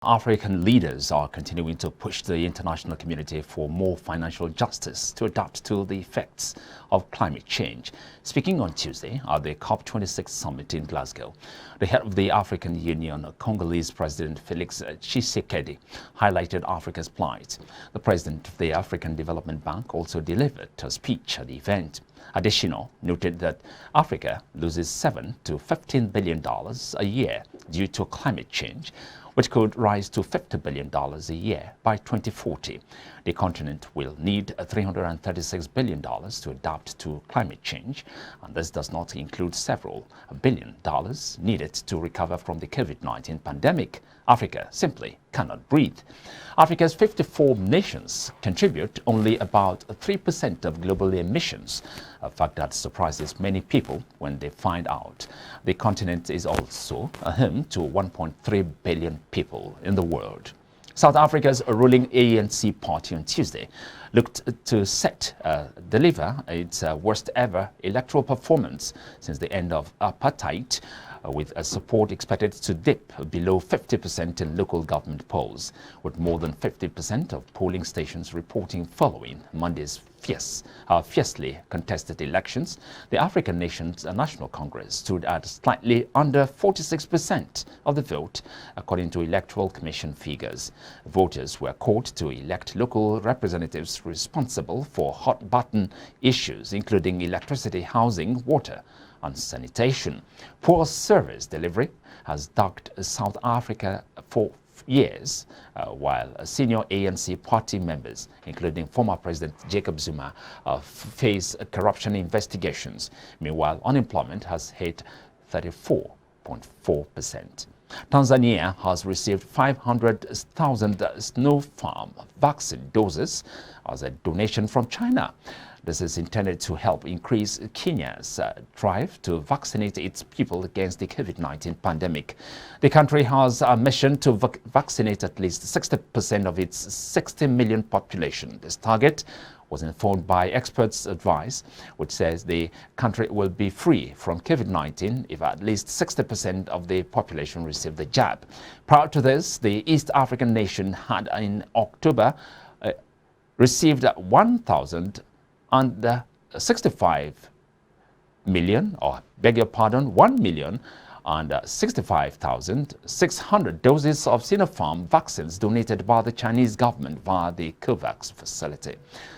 African leaders are continuing to push the international community for more financial justice to adapt to the effects of climate change. Speaking on Tuesday at the COP26 summit in Glasgow, the head of the African Union, Congolese President Felix Tshisekedi, highlighted Africa's plight. The president of the African Development Bank also delivered a speech at the event. Additional noted that Africa loses $7 to $15 billion a year due to climate change, which could rise to $50 billion a year by 2040. The continent will need $336 billion to adapt to climate change, and this does not include several billion dollars needed to recover from the COVID-19 pandemic. Africa simply cannot breathe. Africa's 54 nations contribute only about 3% of global emissions, a fact that surprises many people when they find out. The continent is also home to 1.3 billion people in the world. South Africa's ruling ANC party on Tuesday looked to deliver its worst ever electoral performance since the end of apartheid, with support expected to dip below 50% in local government polls, with more than 50% of polling stations reporting following Monday's fiercely contested elections. The African nation's National Congress stood at slightly under 46% of the vote, according to Electoral Commission figures. Voters were called to elect local representatives responsible for hot-button issues, including electricity, housing, water, and sanitation. Poor service delivery has dogged South Africa for years, while senior ANC party members, including former President Jacob Zuma, face corruption investigations. Meanwhile, unemployment has hit 34.4%. Tanzania has received 500,000 Sinopharm vaccine doses as a donation from China. This is intended to help increase Kenya's drive to vaccinate its people against the COVID-19 pandemic. The country has a mission to vaccinate at least 60% of its 60 million population. This target was informed by experts' advice, which says the country will be free from COVID-19 if at least 60% of the population receive the jab. Prior to this, the East African nation had in October received 1,065,600 doses of Sinopharm vaccines donated by the Chinese government via the COVAX facility.